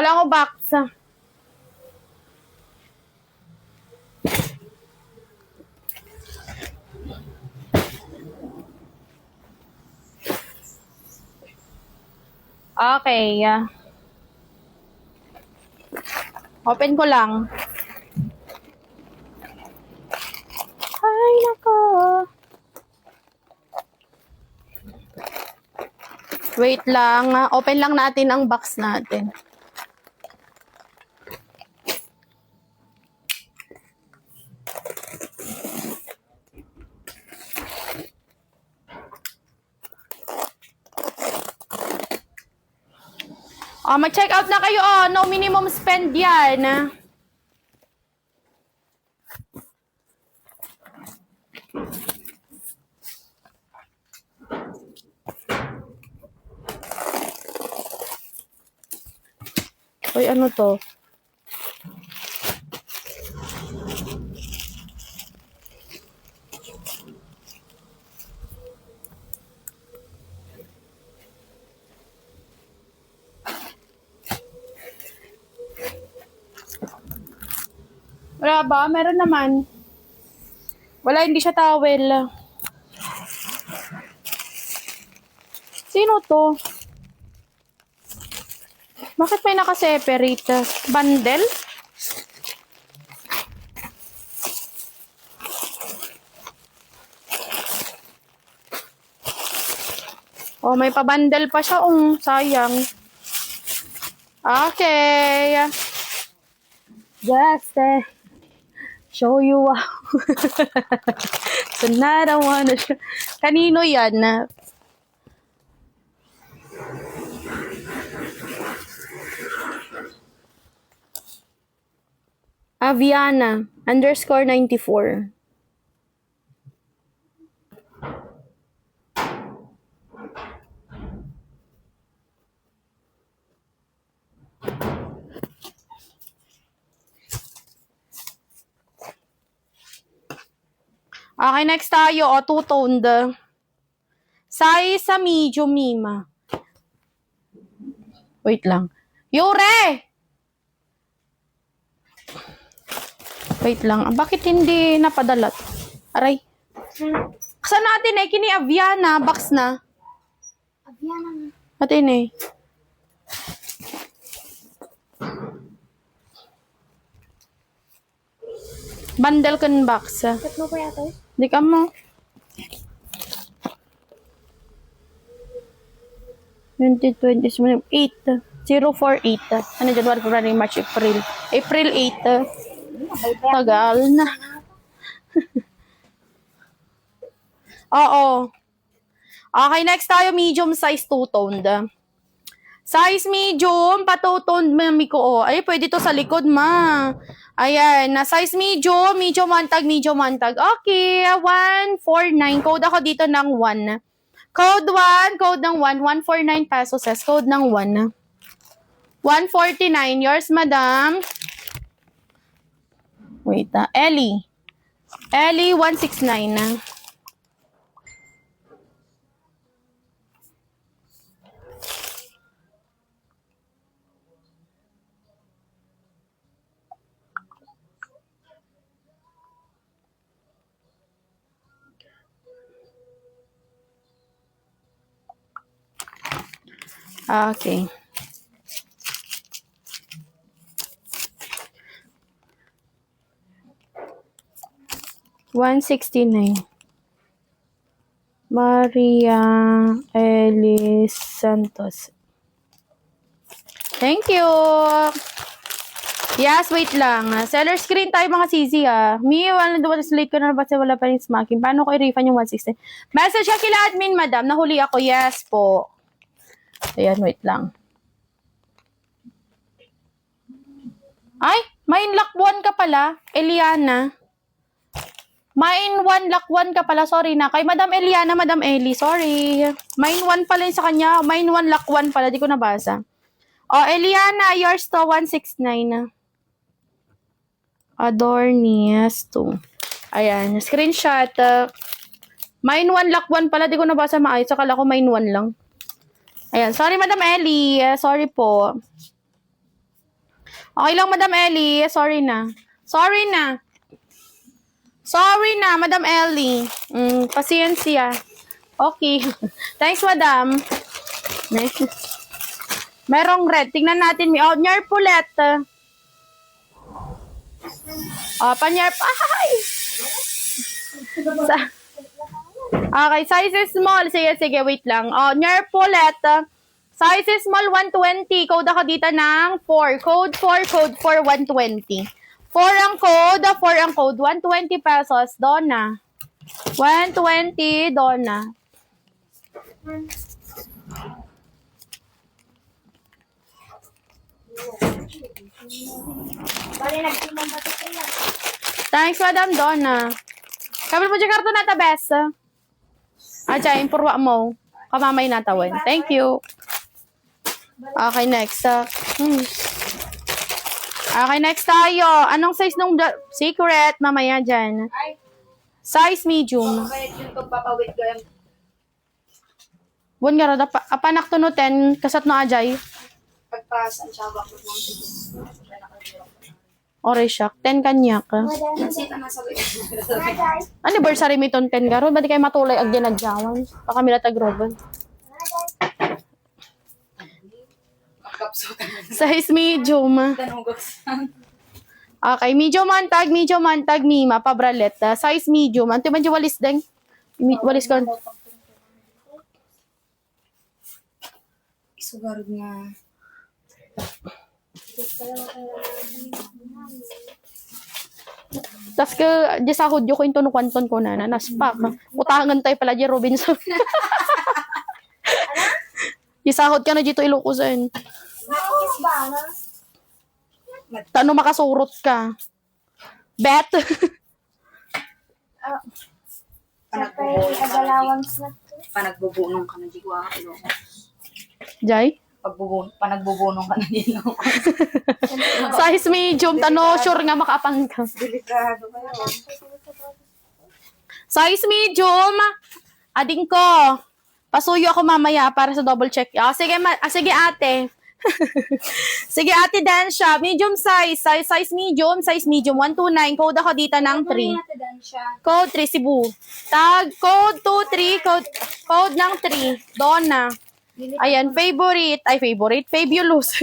Wala ko box. Okay. Open ko lang. Ay, nako. Wait lang. Open lang natin ang box natin. Mag-check out na kayo. No minimum spend yan. Uy, ano to? Wala ba? Meron naman. Wala, hindi siya towel. Sino to? Bakit may naka-separate? Bundle? Oh, may pa-bundle pa siya. Sayang. Okay. Just show you wow. Tonight I wanna show. Kanino yan? Aviana _94. Okay, next tayo. Two-toned. Size sa medium, Mima. Wait lang. Yure! Wait lang. Bakit hindi napadala? Aray. Saan natin kini Aviana. Box na. Aviana. Atin Bundle kan box. Tatlo pa yata eh. Di ka mo. 2020, 8. 048. Ano, January, February, March, April. April 8. Tagal na. Oo. Okay, next tayo, medium size two-toned. Size medium, pa-two-toned, mami ko. Ay, pwede to sa likod, ma. Ayan, na size medium, medium one tag. Okay, 149. Code ako dito ng 1. Code 1, code ng 1, 149 pesos. Code ng 1. 149. Yours, madam. Wait, Ellie. Ellie, 169. Okay. $169. Maria Elis Santos. Thank you. Yes, wait lang. Seller screen tayo mga sisi wala late ko na ba wala pa rin smacking. Paano ko i-refund yung 160? Message ka kila admin, madam. Nahuli ako. Yes po. Ayan, wait lang. Ay, may lock 1 ka pala, Eliana. Main 1, lock 1 ka pala. Sorry na. Kay Madam Eliana, Madam Eli. Sorry. Main 1 pala yun sa kanya. Main 1, lock 1 pala. Di ko nabasa. Eliana, yours to 169. Adornias to. Ayan. Screenshot. Main 1, lock 1 pala. Di ko nabasa maayos. Akala ko main 1 lang. Ayan. Sorry, Madam Eli. Sorry po. Okay lang, Madam Ellie. Sorry na. Sorry na. Sorry na, Madam Ellie. Pasensya. Okay. Thanks, Madam. Merong red. Tingnan natin. Oh, Nyarpulet. Oh, panyarp. Ay! Okay, size is small. Sige, wait lang. Oh, Nyarpulet. Size is small, 120. Code ako dito ng 4. Code 4, code 4, 120. 4 ang code, 4 ang code. 120 pesos. Donna. 120, Donna. Bali, nagtimang bato sila. Thanks, Madam Donna. Kapil po dyan karto na ta, bes. Ajay, impurwa mo. Kamamay natawin. Thank you. Okay, next. Okay, next tayo. Anong size nung secret? Mamaya dyan. Ay, Size medium. kahit yung pagpapawit ko yung Bun nga rada pa. Apanak to no 10. Kasat no ajay. pagpasan siya ako ng Ore siyak. 10 kanyak. Sita na sa Anniversary mi ton 10 garo. Ba't kayo matulay ag dinadyawan? Baka mila tagroban. kapsutan. Size medium. Tanugos. Okay, medium mantag, mima, pabralet. Size medium. Anto man di walis deng? Walis ko. Isugarod nga. Tas ka, di sa hudyo ko yung tunukwanton ko na, naspak. Utangan tayo pala di Robinson. Di sahod ka na dito Ilocosan. Nakikis ba, no? Tano makasurot ka. Bet. Kapay, agalawang snack. Panagbubunong ka na jiwa. Jay? Panagbubunong ka na dito. Size medium, tano sure nga makaapan ka. Delikado kayo. Size medium. Ading ko. Pasuyo ako mamaya para sa double check. Sige, sige ate. Sige ate Dansha. Medium size. Size medium. 129. Code ako dito ng 3. Code 3 Cebu. Tag. Code 23. Code ng 3. Donna. Ayan. Favorite. Fabulous.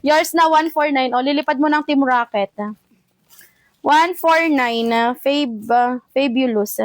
Yours na 149. O, lilipad mo ng Team Rocket. 149. Fabulous.